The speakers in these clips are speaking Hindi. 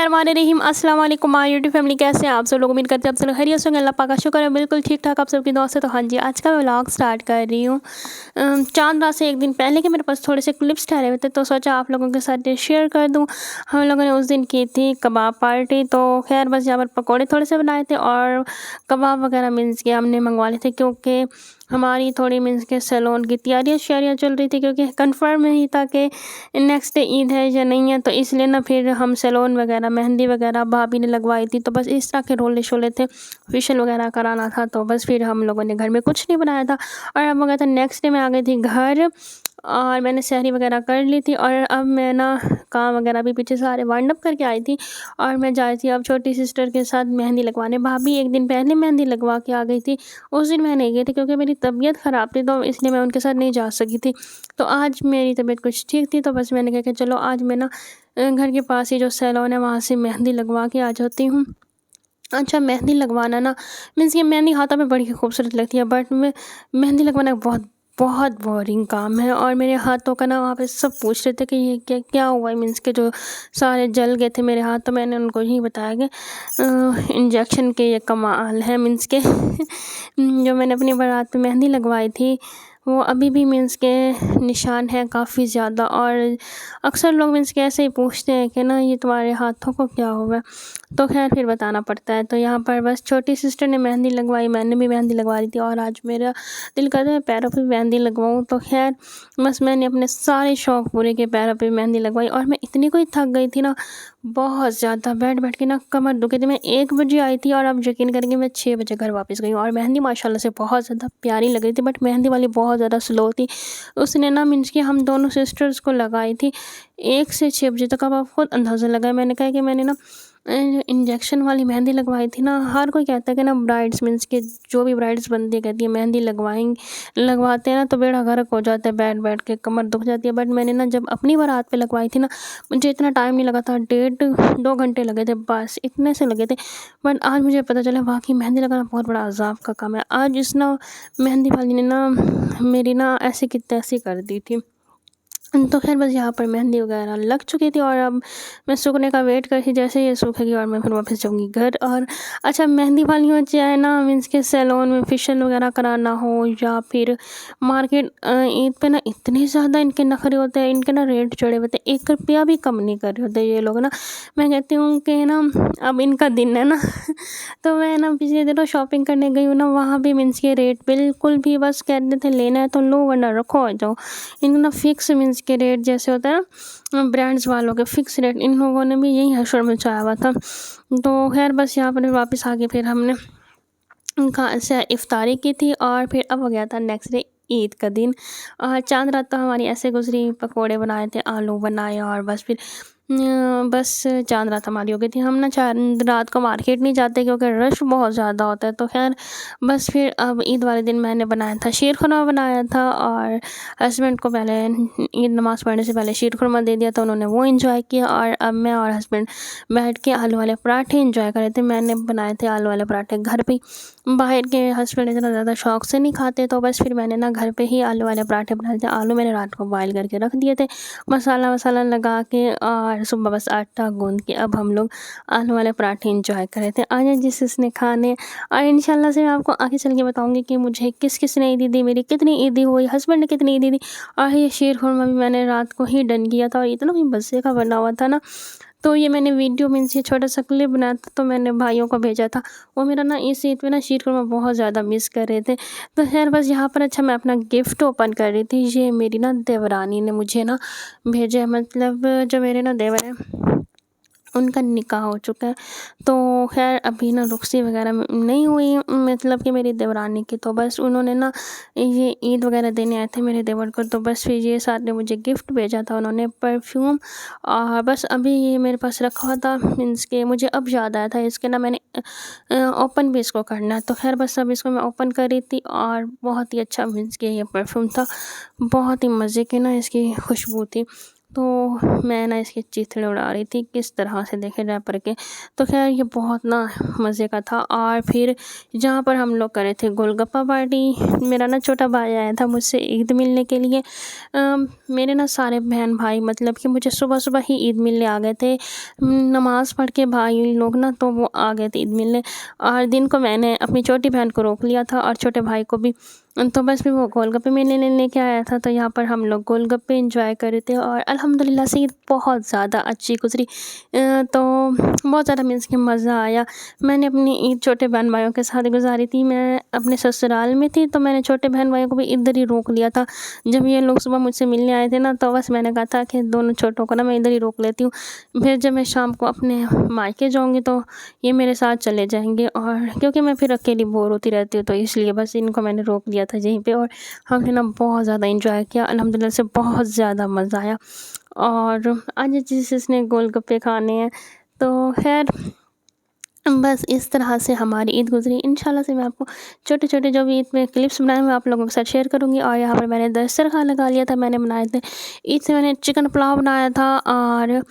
बिस्मिल्लाहिर्रहमानिर्रहीम। अस्सलाम वालेकुम माय यूट्यूब फैमिली, कैसे हैं आप सब लोग? उम्मीद करते हैं आप सब लोग खैरियत से होंगे। अल्लाह पाक का शुक्र है बिल्कुल ठीक ठाक आप सबकी दुआ से। तो हाँ जी, आज का मैं व्लॉग स्टार्ट कर रही हूँ चांद रात से एक दिन पहले के। मेरे पास थोड़े से क्लिप्स ठहरे हुए थे तो सोचा आप लोगों के साथ शेयर कर दूँ। हम लोगों ने उस दिन की थी कबाब पार्टी, तो खैर बस यहाँ पर पकौड़े थोड़े से बनाए थे और कबाब वगैरह मीन्स के हमने मंगवा लिए थे, क्योंकि हमारी थोड़ी मीन्स के सैलून की तैयारियाँ शारियाँ चल रही थी, क्योंकि कंफर्म नहीं था कि नेक्स्ट डे ईद है या नहीं है। तो इसलिए ना फिर हम सैलून वगैरह मेहंदी वगैरह भाभी ने लगवाई थी, तो बस इस तरह के रोले शोले थे, फेशियल वगैरह कराना था। तो बस फिर हम लोगों ने घर में कुछ नहीं बनाया था और अब हो गया था नेक्स्ट डे मैं आ गई थी घर और मैंने सहरी वगैरह कर ली थी। और अब मैं ना काम वगैरह भी पीछे सारे वाइंड अप करके आई थी और मैं जा रही थी अब छोटी सिस्टर के साथ मेहंदी लगवाने। भाभी एक दिन पहले मेहंदी लगवा के आ गई थी, उस दिन मैं नहीं गई थी क्योंकि मेरी तबीयत ख़राब थी, तो इसलिए मैं उनके साथ नहीं जा सकी थी। तो आज मेरी तबीयत कुछ ठीक थी, तो बस मैंने कहा कि चलो आज मैं ना घर के पास ही जो सैलून है वहाँ से मेहंदी लगवा के आ जाती हूँ। अच्छा, मेहंदी लगवाना ना मीन्स ये मेहंदी हाथों में बड़ी खूबसूरत लगती है, बट मैं मेहंदी लगवाना बहुत बहुत बोरिंग काम है। और मेरे हाथों का ना वहाँ पे सब पूछ रहे थे कि ये क्या क्या हुआ है, मीन्स के जो सारे जल गए थे मेरे हाथ। तो मैंने उनको यही बताया कि इंजेक्शन के ये कमाल है, मीन्स के जो मैंने अपनी बारात पे मेहंदी लगवाई थी वो अभी भी मीन्स के निशान है काफ़ी ज़्यादा। और अक्सर लोग मीन्स के ऐसे ही पूछते हैं कि ना ये तुम्हारे हाथों को क्या हुआ है, तो खैर फिर बताना पड़ता है। तो यहाँ पर बस छोटी सिस्टर ने मेहंदी लगवाई, मैंने भी मेहंदी लगवा दी थी और आज मेरा दिल करता है पैरों पे मेहंदी लगवाऊँ। तो खैर बस मैंने अपने सारे शौक़ पूरे किए, पैरों पे मेहंदी लगवाई। और मैं इतनी कोई थक गई थी ना, बहुत ज़्यादा बैठ बैठ के ना कमर दुखी थी। मैं 1 बजे आई थी और अब यकीन करेंगे मैं 6 बजे घर वापस गई हूँ। और मेहंदी माशाल्लाह से बहुत ज़्यादा प्यारी लग रही थी, बट मेहंदी वाली बहुत ज़्यादा स्लो थी। उसने ना मीन्स कि हम दोनों सिस्टर्स को लगाई थी 1 से 6 बजे तक। अब आप खुद अंदाज़ा लगाएं, मैंने कहा कि मैंने ना इंजेक्शन वाली मेहंदी लगवाई थी ना। हर कोई कहता है कि ना ब्राइड्स मीन्स के जो भी ब्राइड्स बनती है कहती है मेहंदी लगवाते हैं ना तो बेड़ा गर्क हो जाता है, बैठ बैठ के कमर दुख जाती है। बट मैंने ना जब अपनी बारात पे लगवाई थी ना, मुझे इतना टाइम नहीं लगा था, 1.5-2 घंटे लगे थे, बस इतने से लगे थे। बट आज मुझे पता चला वाकई मेहंदी लगाना बहुत बड़ा अज़ाब का काम है। आज इस ना मेहंदी वाली ने ना मेरी ना ऐसी की तैसी कर दी थी। तो खैर बस यहाँ पर मेहंदी वगैरह लग चुकी थी और अब मैं सूखने का वेट कर रही, जैसे ये सूखेगी और मैं फिर वापस जाऊँगी घर। और अच्छा, मेहंदी वालियों चाहे ना मीन्स के सैलून में फेशियल वगैरह कराना हो या फिर मार्केट ईद पे ना इतने ज़्यादा इनके नखरे होते हैं, इनके ना रेट चढ़े होते हैं, 1 रुपया भी कम नहीं कर रहे होते ये लोग ना। मैं कहती हूँ कि ना अब इनका दिन है ना तो मैं ना पिछले दिनों शॉपिंग करने गई हूँ ना, वहाँ भी मीन्स के रेट बिल्कुल भी बस कहते थे लेना है तो लो वरना रखो आ जाओ। इनको ना फिक्स मीन्स के रेट जैसे होता है ना ब्रांड्स वालों के फिक्स रेट, इन लोगों ने भी यही हशर मचाया हुआ था। तो खैर बस यहाँ पर वापस आके फिर हमने कहाँ से इफ्तारी की थी और फिर अब हो गया था नेक्स्ट डे ईद का दिन। चांद रात तो हमारी ऐसे गुजरी, पकोड़े बनाए थे, आलू बनाए और बस फिर बस चांद रात हमारी हो गई थी। हम ना चांद रात को मार्केट नहीं जाते क्योंकि रश बहुत ज़्यादा होता है। तो खैर बस फिर अब ईद वाले दिन मैंने बनाया था शीर खुरमा बनाया था और हस्बैंड को पहले ईद नमाज़ पढ़ने से पहले शीर खुरमा दे दिया था, उन्होंने वो एंजॉय किया। और अब मैं और हस्बैंड बैठ के आलू वाले पराठे एंजॉय कर रहे थे। मैंने बनाए थे आलू वाले पराठे घर पे, बाहर के हस्बैंड इतना ज़्यादा शौक से नहीं खाते, तो बस फिर मैंने ना घर पे ही आलू वाले पराठे बनाए थे। आलू मैंने रात को बॉयल करके रख दिए थे, मसाला वसाला लगा के, और सुबह बस आटा गूंद के अब हम लोग आलू वाले पराठे एंजॉय कर रहे थे। आइए जिसने खाने, और इंशाल्लाह से मैं आपको आगे चल के बताऊंगी कि मुझे किस किस ने ईदी दी, मेरी कितनी ईदी हुई, हस्बैंड ने कितनी ईदी दी। और ये शीर खुरमा भी मैंने रात को ही डन किया था और इतना भी मज़े का बना हुआ था ना। तो ये मैंने वीडियो मीन्स ये छोटा सा क्लिप बनाया था, तो मैंने भाइयों को भेजा था। वो मेरा ना इस ईद पे ना शीर खुरमा बहुत ज़्यादा मिस कर रहे थे। तो खैर बस यहाँ पर अच्छा मैं अपना गिफ्ट ओपन कर रही थी। ये मेरी ना देवरानी ने मुझे ना भेजा है, मतलब जो मेरे ना देवर हैं उनका निकाह हो चुका है। तो खैर अभी ना रुखसी वगैरह नहीं हुई, मतलब कि मेरी देवरानी की। तो बस उन्होंने ना ये ईद वगैरह देने आए थे मेरे देवर को, तो बस फिर ये साथ ने मुझे गिफ्ट भेजा था, उन्होंने परफ्यूम। और बस अभी ये मेरे पास रखा हुआ था, मीन्स के मुझे अब याद आया था इसके ना मैंने ओपन भी इसको करना है। तो खैर बस अब इसको मैं ओपन कर रही थी और बहुत ही अच्छा मीन्स के ये परफ्यूम था, बहुत ही मज़े की ना इसकी खुशबू थी। तो मैं ना इसकी चीथड़े उड़ा रही थी किस तरह से देखे रैपर के। तो ख़ैर ये बहुत ना मज़े का था। और फिर जहाँ पर हम लोग कर रहे थे गोलगप्पा पार्टी, मेरा ना छोटा भाई आया था मुझसे ईद मिलने के लिए। मेरे ना सारे बहन भाई मतलब कि मुझे सुबह-सुबह ही ईद मिलने आ गए थे। नमाज़ पढ़ के भाई लोग ना तो वो आ गए थे ईद मिलने, और दिन को मैंने अपनी छोटी बहन को रोक लिया था और छोटे भाई को भी। तो बस फिर वो गोलगप्पे मेरे लिए लेके आया था, तो यहाँ पर हम लोग गोलगप्पे एंजॉय कर रहे थे और अल्हम्दुलिल्लाह से ईद बहुत ज़्यादा अच्छी गुज़री। तो बहुत ज़्यादा मीन्स कि मज़ा आया। मैंने अपनी ईद छोटे बहन भाइयों के साथ गुज़ारी थी। मैं अपने ससुराल में थी, तो मैंने छोटे बहन भाइयों को भी इधर ही रोक लिया था। जब ये लोग सुबह मुझसे मिलने आए थे ना, तो बस मैंने कहा था कि दोनों छोटों को ना मैं इधर ही रोक लेती हूँ। फिर जब मैं शाम को अपने मायके जाऊँगी तो ये मेरे साथ चले जाएँगे, और क्योंकि मैं फिर अकेली बोर होती रहती हूँ, तो इसलिए बस इनको मैंने रोक लिया था यहीं पे। और हमने ना बहुत ज़्यादा एंजॉय किया, अल्हम्दुलिल्लाह से बहुत ज़्यादा मज़ा आया। और आज जिसने गोलगप्पे खाने हैं, तो ख़ैर बस इस तरह से हमारी ईद गुज़री। इंशाल्लाह से मैं आपको छोटे-छोटे जो भी ईद में क्लिप्स बनाए मैं आप लोगों के साथ शेयर करूँगी। और यहाँ पर मैंने दस्तरख़्वान लगा लिया था, मैंने बनाए थे ईद से मैंने चिकन पुलाव बनाया था, और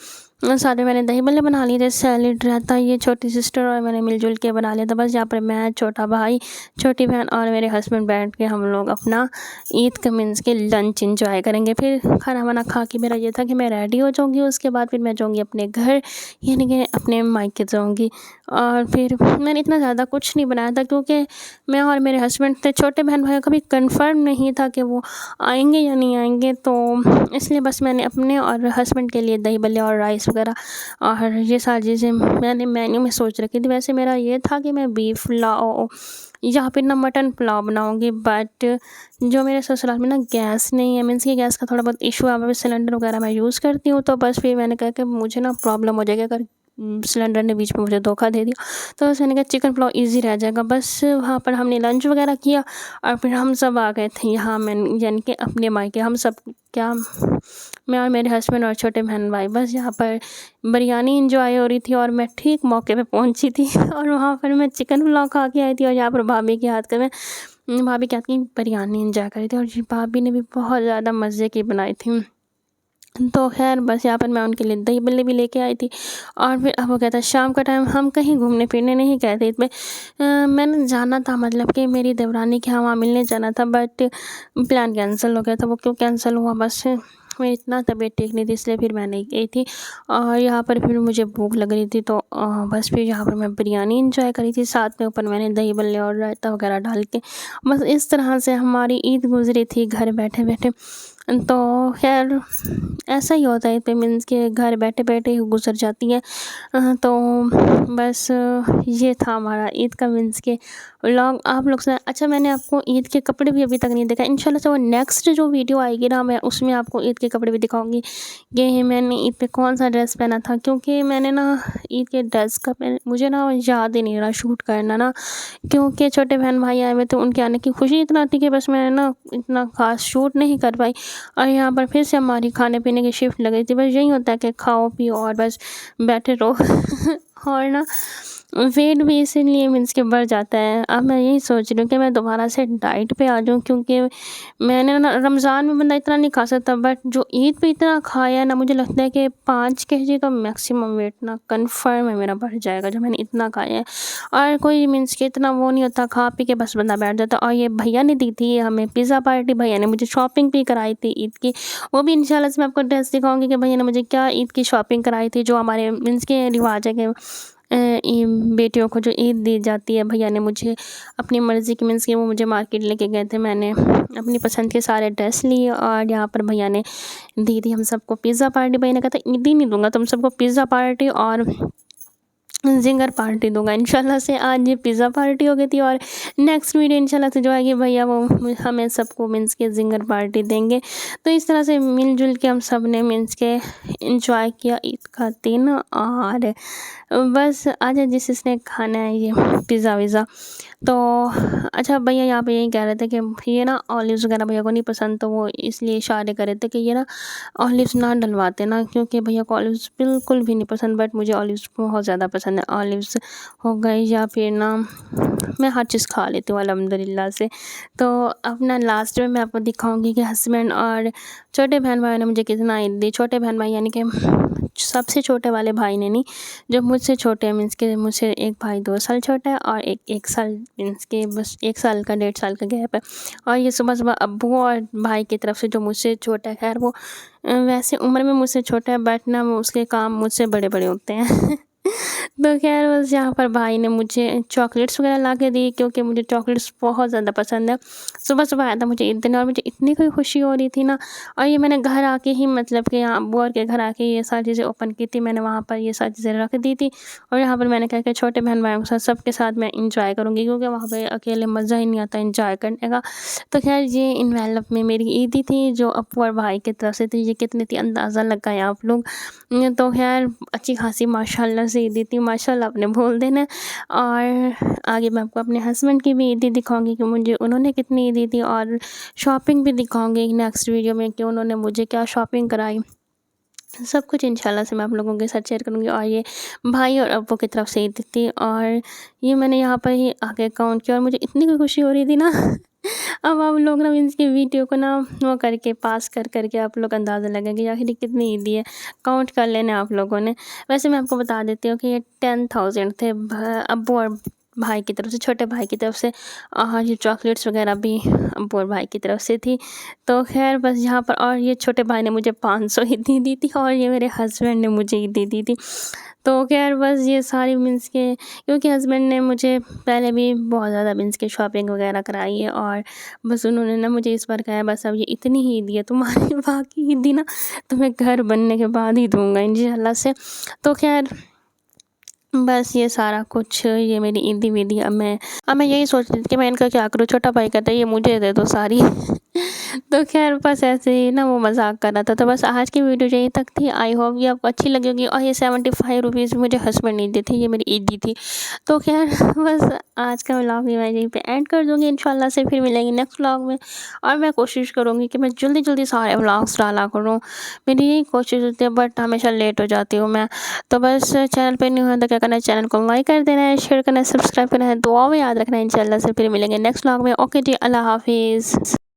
साथ में मैंने दही भल्ले बना लिए थे, सैलेड रहता ये छोटी सिस्टर और मैंने मिल-जुल के बना लिया था। बस यहाँ पर मैं, छोटा भाई, छोटी बहन और मेरे हस्बैंड बैठ के हम लोग अपना ईद का मीन्स के लंच एंजॉय करेंगे। फिर खाना-वाना खा के मेरा ये था कि मैं रेडी हो जाऊँगी, उसके बाद फिर मैं जाऊँगी अपने घर, यानी कि अपने मायके जाऊँगी। और फिर मैंने इतना ज़्यादा कुछ नहीं बनाया था, क्योंकि मैं और मेरे हस्बैंड थे, छोटे बहन भाइयों का भी कन्फर्म नहीं था कि वो आएँगे या नहीं आएँगे, तो इसलिए बस मैंने अपने और हस्बैंड के लिए दही भल्ले और राइस वगैरह और ये सारी चीज़ें मैंने मेन्यू में सोच रखी थी। वैसे मेरा ये था कि मैं बीफ पुलाव या फिर ना मटन पुलाव बनाऊँगी, बट जो मेरे ससुराल में ना गैस नहीं है, मीन्स कि गैस का थोड़ा बहुत इशू है, वहाँ पे सिलेंडर वगैरह मैं यूज़ करती हूँ, तो बस फिर मैंने कहा कि मुझे ना प्रॉब्लम हो जाएगी अगर सिलेंडर ने बीच में मुझे धोखा दे दिया। तो बस मैंने कहा चिकन पुलाव ईज़ी रह जाएगा। बस वहाँ पर हमने लंच वगैरह किया और फिर हम सब आ गए थे यहाँ, मैं यानी कि अपने मायके। हम सब क्या, मैं और मेरे हस्बैंड और छोटे बहन भाई, बस यहाँ पर बिरयानी एंजॉय हो रही थी और मैं ठीक मौके पे पहुँची थी और वहाँ पर मैं चिकन पुलाव खा के आई थी, और यहाँ पर भाभी के हाथ का मैं भाभी के हाथ की बिरयानी एंजॉय करी थी, और भाभी ने भी बहुत ज़्यादा मज़े की बनाई थी। तो ख़ैर बस यहाँ पर मैं उनके लिए दही बल्ले भी लेके आई थी। और फिर अब हो गया था शाम का टाइम, हम कहीं घूमने फिरने नहीं गए थे इसमें। मैंने जाना था मतलब कि मेरी देवरानी के यहाँ वहाँ मिलने जाना था, बट प्लान कैंसिल हो गया था। वो क्यों कैंसिल हुआ, बस मेरी इतना तबीयत ठीक नहीं थी, इसलिए फिर मैं नहीं गई थी। और यहाँ पर फिर मुझे भूख लग रही थी, तो बस फिर यहाँ पर मैं बिरयानी एंजॉय करी थी, साथ में ऊपर मैंने दही बल्ले और रायता वगैरह डाल के। बस इस तरह से हमारी ईद गुज़री थी घर बैठे-बैठे। तो ख़ैर ऐसा ही होता है, तो मीन्स के घर बैठे-बैठे ही गुज़र जाती है। तो बस ये था हमारा ईद का मीन्स के व्लॉग आप लोग से। अच्छा, मैंने आपको ईद के कपड़े भी अभी तक नहीं दिखाए। इंशाल्लाह से वो नेक्स्ट जो वीडियो आएगी ना, मैं उसमें आपको ईद के कपड़े भी दिखाऊँगी कि मैंने ईद पे कौन-सा ड्रेस पहना था। क्योंकि मैंने ना ईद के ड्रेस का मुझे ना याद ही नहीं रहा शूट करना ना, क्योंकि छोटे बहन भाई आए हुए थे, उनके आने की खुशी इतना थी कि बस मैंने ना इतना ख़ास शूट नहीं कर पाई। और यहाँ पर फिर से हमारी खाने-पीने की शिफ्ट लग गई थी। बस यही होता है कि खाओ पियो और बस बैठे रहो और ना वेट भी इसीलिए मीन्स के बढ़ जाता है। अब मैं यही सोच रही हूँ कि मैं दोबारा से डाइट पे आ जाऊँ, क्योंकि मैंने ना रमज़ान में बंदा इतना नहीं खा सकता, बट जो ईद पे इतना खाया है ना, मुझे लगता है कि 5 केजी तो मैक्सिमम वेट ना कन्फर्म है मेरा बढ़ जाएगा, जो मैंने इतना खाया है। और कोई मीन्स के इतना वो नहीं होता, खा पी के बस बंदा बैठ जाता। और ये भैया ने दी थी हमें पिज़्ज़ा पार्टी, भैया ने मुझे शॉपिंग भी कराई थी ईद की। वो भी इंशाल्लाह से मैं आपको ड्रेस दिखाऊँगी कि भैया ने मुझे क्या ईद की शॉपिंग कराई थी, जो हमारे मीन्स के रिवाज है कि बेटियों को जो ईद दी जाती है। भैया ने मुझे अपनी मर्ज़ी की मीन्स कि वो मुझे मार्केट लेके गए थे, मैंने अपनी पसंद के सारे ड्रेस लिए, और यहाँ पर भैया ने दी थी हम सबको पिज़्ज़ा पार्टी। भैया ने कहा था ईद ही नहीं दूँगा तुम सबको, पिज़्ज़ा पार्टी और ज़िंगर पार्टी दूँगा। इंशाल्लाह से आज ये पिज़्ज़ा पार्टी हो गई थी, और नेक्स्ट वीडियो इंशाल्लाह से जो आएगी भैया वो हमें सबको मीन्स के ज़िंगर पार्टी देंगे। तो इस तरह से मिल-जुल के हम सब ने मीन्स के एंजॉय किया ईद का दिन। और बस आज जिसने खाना है ये पिज़्ज़ा-विज़्ज़ा। तो अच्छा, भैया यहाँ पे यही कह रहे थे कि ये ना ऑलिव्स वगैरह भैया को नहीं पसंद, तो वो इसलिए इशारे कर रहे थे कि ये ना ऑलिव्स ना डलवाते ना, क्योंकि भैया को ऑलिव्स बिल्कुल भी नहीं पसंद, बट मुझे ऑलिव्स बहुत ज़्यादा पसंद पसंद है, ऑलिव्स हो गई या फिर ना मैं हर चीज़ खा लेती हूँ अल्हम्दुलिल्लाह से। तो अपना लास्ट में मैं आपको दिखाऊंगी कि हस्बैंड और छोटे बहन भाई ने मुझे कितना ईद दी। छोटे बहन भाई यानी कि सबसे छोटे वाले भाई ने नहीं, जो मुझसे छोटे हैं, मीन्स के मुझसे एक भाई 2 साल छोटा है और एक साल, मीन्स के बस 1 साल का 1.5 साल का गैप है। और ये सुबह-सुबह अब्बू और भाई की तरफ से जो मुझसे छोटा है, खैर वो वैसे उम्र में मुझसे छोटा है बट ना वो उसके काम मुझसे बड़े-बड़े होते हैं। तो खैर बस यहाँ पर भाई ने मुझे चॉकलेट्स वगैरह ला के दी, क्योंकि मुझे चॉकलेट्स बहुत ज़्यादा पसंद है। सुबह-सुबह आया था मुझे ईद देने और मुझे इतनी कोई खुशी हो रही थी ना। और ये मैंने घर आके ही, मतलब कि यहाँ अब्बू और के घर आके ये सारी चीज़ें ओपन की थी। मैंने वहाँ पर ये सारी चीज़ें रख दी थी और यहाँ पर मैंने कहा कि छोटे बहन भाइयों के साथ सबके साथ मैं इंजॉय करूँगी, क्योंकि वहाँ पे अकेले मज़ा ही नहीं आता इंजॉय करने का। तो खैर ये इन्वेलप में मेरी ईदी थी जो अब्बू और भाई की तरफ से थी। ये कितनी थी अंदाज़ा लगाएँ आप लोग। तो खैर अच्छी खासी माशाल्लाह से ईदी थी, माशाल्लाह आपने बोल देना। और आगे मैं आपको अपने हस्बैंड की भी ईदी दिखाऊंगी कि मुझे उन्होंने कितनी ईदी थी, और शॉपिंग भी दिखाऊंगी नेक्स्ट वीडियो में कि उन्होंने मुझे क्या शॉपिंग कराई। सब कुछ इंशाल्लाह से मैं आप लोगों के साथ शेयर करूँगी। और ये भाई और अब्बू की तरफ से ईदी थी, और ये मैंने यहाँ पर ही आगे काउंट किया और मुझे इतनी खुशी हो रही थी ना। अब आप लोग ना मीन्स की वीडियो को ना वो करके पास कर करके आप लोग अंदाज़ा लगाएंगे आखिर कितनी ईदी है, काउंट कर लेना आप लोगों ने। वैसे मैं आपको बता देती हूँ कि ये 10,000 थे अब्बू और भाई की तरफ से, छोटे भाई की तरफ से। और ये चॉकलेट्स वगैरह भी अब्बू और भाई की तरफ से थी। तो खैर बस यहाँ पर, और ये छोटे भाई ने मुझे 500 ईदी दी थी और ये मेरे हस्बैंड ने मुझे ईदी दी थी। तो खैर बस ये सारी मीन्स के, क्योंकि हस्बैंड ने मुझे पहले भी बहुत ज़्यादा मीन्स के शॉपिंग वगैरह कराई है, और बस उन्होंने ना मुझे इस बार कहा बस अब ये इतनी ही ईदी है तुम्हारी, बाकी ईदी ना तुम्हें घर बनने के बाद ही दूंगा इंशाल्लाह से। तो खैर बस ये सारा कुछ, ये मेरी ईदी वीदी। अब मैं यही सोच रही थी कि मैं इनका क्या करूँ। छोटा भाई कहता है ये मुझे दे दो सारी। तो खैर बस ऐसे ही ना वो मजाक कर रहा था। तो बस आज की वीडियो यहीं तक थी। आई होप ये आपको अच्छी लगी होगी। और ये 75 रुपीज़ मुझे हस्बैंड ने दी थी, ये मेरी ईदी थी। तो खैर बस आज का व्लॉग भी मैं यहीं पे एंड कर दूँगी। इंशाल्लाह से फिर मिलेंगे नेक्स्ट व्लॉग में। और मैं कोशिश करूँगी कि मैं जल्दी जल्दी सारे व्लॉग्स डाला करूँ, मेरी यही कोशिश होती है, बट हमेशा लेट हो जाती हूँ मैं। तो बस चैनल पे नहीं हुआ तो क्या करना है, चैनल को लाइक कर देना है, शेयर करना है, सब्सक्राइब करना है, दुआ में याद रखना है। इंशाल्लाह से फिर मिलेंगे नेक्स्ट व्लॉग में। ओके जी, अल्लाह हाफिज़।